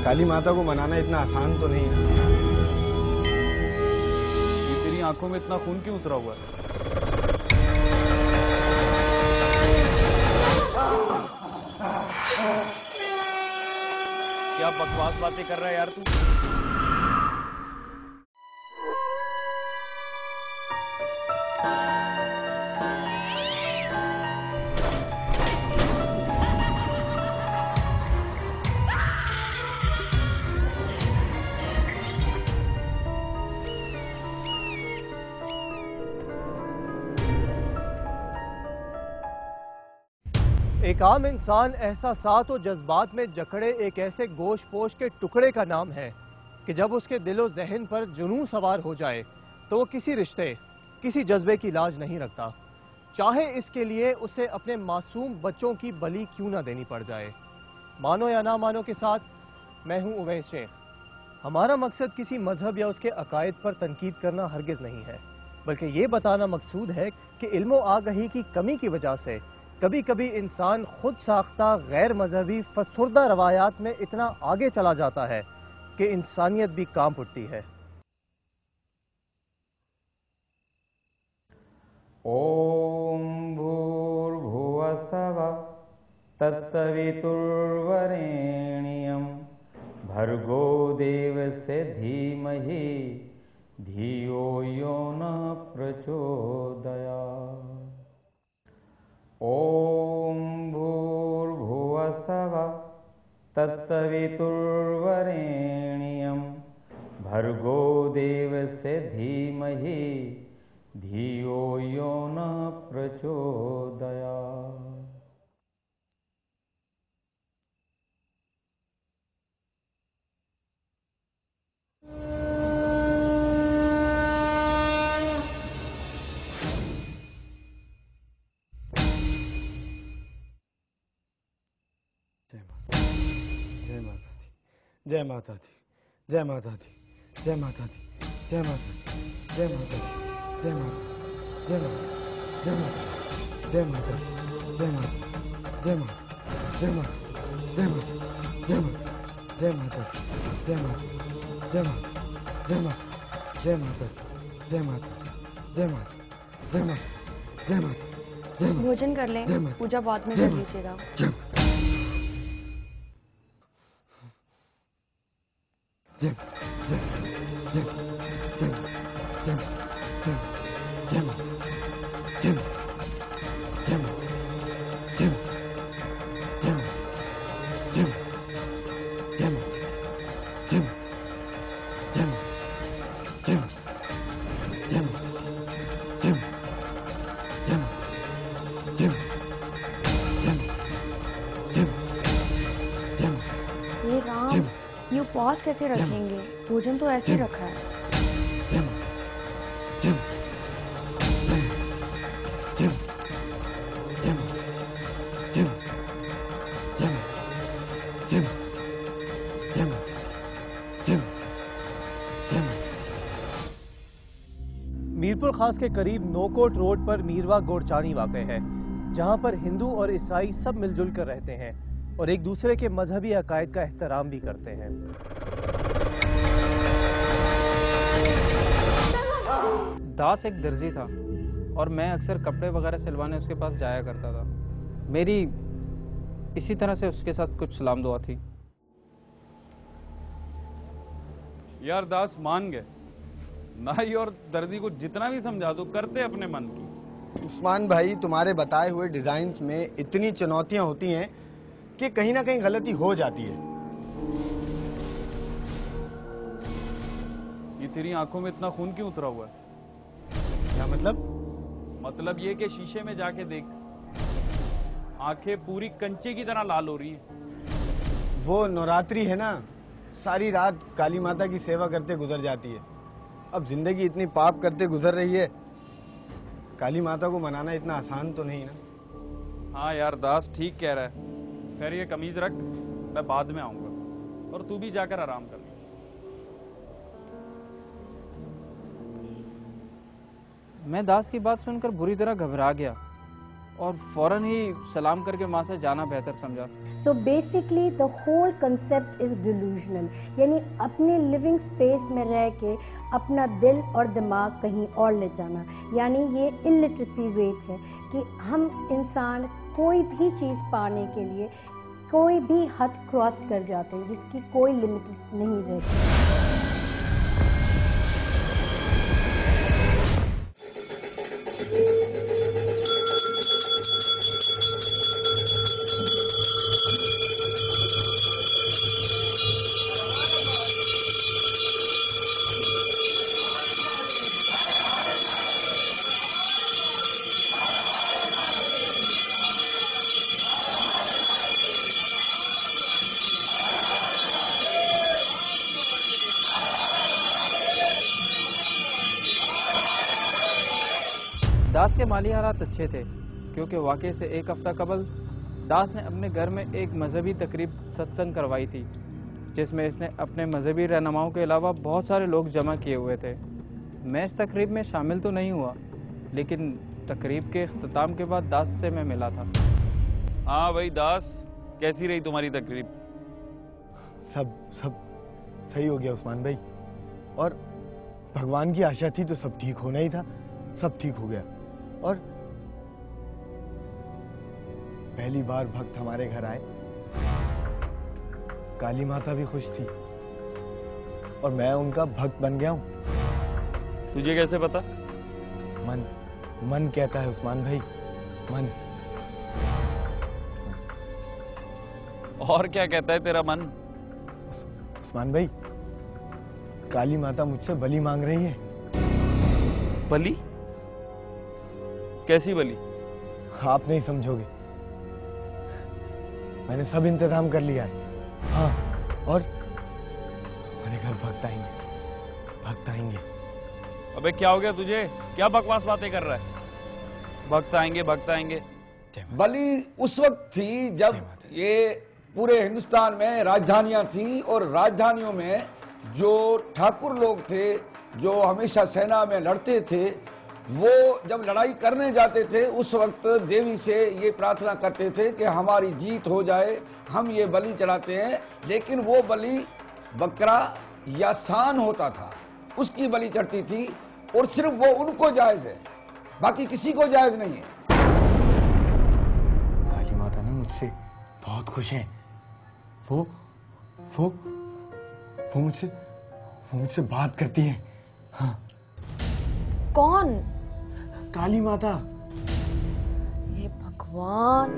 काली माता को मनाना इतना आसान तो नहीं है। ये तेरी आंखों में इतना खून क्यों उतरा हुआ है? क्या बकवास बातें कर रहा है यार तू? एक आम इंसान एहसासात और जज्बात में जकड़े एक ऐसे गोश पोश के टुकड़े का नाम है कि जब उसके दिलो जहन पर जुनून सवार हो जाए तो वो किसी रिश्ते, किसी जज्बे की लाज नहीं रखता, चाहे इसके लिए उसे अपने मासूम बच्चों की बलि क्यों ना देनी पड़ जाए। मानो या ना मानो के साथ मैं हूं उवैस शेख। हमारा मकसद किसी मजहब या उसके अकायद पर तनकीद करना हरगिज नहीं है, बल्कि ये बताना मकसूद है कि इल्म आगही की कमी की वजह से कभी कभी इंसान खुद साख्ता गैर मजहबी फसुर्दा रवायात में इतना आगे चला जाता है कि इंसानियत भी कांप उठती है। ओम भूर्भुवस्सुः तत्सवितुर्वरेण्यं भर्गो देवस्य धीमहि धियो यो नः प्रचोदयात्। ओम भूर्भुवस्सुः तत्सवितुर्वरेण्यं भर्गो देवस्य धीमहि धियो यो नः प्रचोदयात्। जय माता दी, जय माता दी, जय माता दी, जय माता दी, जय माता दी, जय माता दी, जय माता, जय माता, जय माता, जय माता, जय माता, जय माता, जय माता, जय माता, जय माता, जय माता, जय माता, जय माता, जय माता, जय माता, जय माता, जय माता। भोजन कर लें, पूजा बाद में कर लीजिएगा। ये राम, ये उपवास कैसे रखेंगे? भोजन तो ऐसे रखा है। मीरपुर खास के करीब नोकोट रोड पर मीरवा गोरचानी वाक़ है, जहां पर हिंदू और ईसाई सब मिलजुल कर रहते हैं और एक दूसरे के मजहबी अकायद का एहतराम भी करते हैं। दास एक दर्जी था और मैं अक्सर कपड़े वगैरह सिलवाने उसके पास जाया करता था। मेरी इसी तरह से उसके साथ कुछ सलाम दुआ थी। यार दास मान गए, नाई और दर्दी को जितना भी समझा दो करते अपने मन की। उस्मान भाई, तुम्हारे बताए हुए डिजाइन में इतनी चुनौतियां होती हैं कि कहीं ना कहीं गलती हो जाती है। ये तेरी आंखों में इतना खून क्यों उतरा हुआ है? क्या मतलब? मतलब ये कि शीशे में जाके देख, आंखें पूरी कंचे की तरह लाल हो रही हैं। वो नवरात्रि है ना, सारी रात काली माता की सेवा करते गुजर जाती है। अब जिंदगी इतनी पाप करते गुजर रही है, काली माता को मनाना इतना आसान तो नहीं ना। हाँ यार दास ठीक कह रहा है। खैर ये कमीज रख, मैं बाद में आऊंगा और तू भी जाकर आराम कर। मैं दास की बात सुनकर बुरी तरह घबरा गया। और फौरन ही सलाम करके माँ से जाना बेहतर समझा। So basically the whole concept is delusional, यानी अपने लिविंग स्पेस में रह के अपना दिल और दिमाग कहीं और ले जाना, यानी ये इलिटरेसी रेट है कि हम इंसान कोई भी चीज़ पाने के लिए कोई भी हद क्रॉस कर जाते हैं जिसकी कोई लिमिट नहीं रहती। दास के माली हालात अच्छे थे क्योंकि वाकई से एक हफ्ता कबल दास ने अपने घर में एक मजहबी तकरीब सत्संग करवाई थी, जिसमें इसने अपने मजहबी रहनुमाओं के अलावा बहुत सारे लोग जमा किए हुए थे। मैं इस तकरीब में शामिल तो नहीं हुआ, लेकिन तकरीब के अख्ताम के बाद दास से मैं मिला था। हाँ भाई दास, कैसी रही तुम्हारी तकरीब? सब सही हो गया उस्मान भाई, और भगवान की आशा थी तो सब ठीक होना ही था, सब ठीक हो गया। और पहली बार भक्त हमारे घर आए, काली माता भी खुश थी और मैं उनका भक्त बन गया हूँ। तुझे कैसे पता? मन कहता है उस्मान भाई, मन। और क्या कहता है तेरा मन? उस्मान भाई, काली माता मुझसे बलि मांग रही है। बलि? कैसी बलि? आप नहीं समझोगे, मैंने सब इंतजाम कर लिया है। हाँ, और हमारे घर भक्त आएंगे। अबे क्या हो गया तुझे? क्या बकवास बातें कर रहा है? भक्त आएंगे। बलि उस वक्त थी जब ये पूरे हिंदुस्तान में राजधानियां थी, और राजधानियों में जो ठाकुर लोग थे जो हमेशा सेना में लड़ते थे, वो जब लड़ाई करने जाते थे उस वक्त देवी से ये प्रार्थना करते थे कि हमारी जीत हो जाए, हम ये बलि चढ़ाते हैं। लेकिन वो बलि बकरा या सांड होता था, उसकी बलि चढ़ती थी, और सिर्फ वो उनको जायज है, बाकी किसी को जायज नहीं है। काली माता ना मुझसे बहुत खुश है। वो मुझसे बात करती है। हाँ। कौन? काली माता। हे भगवान।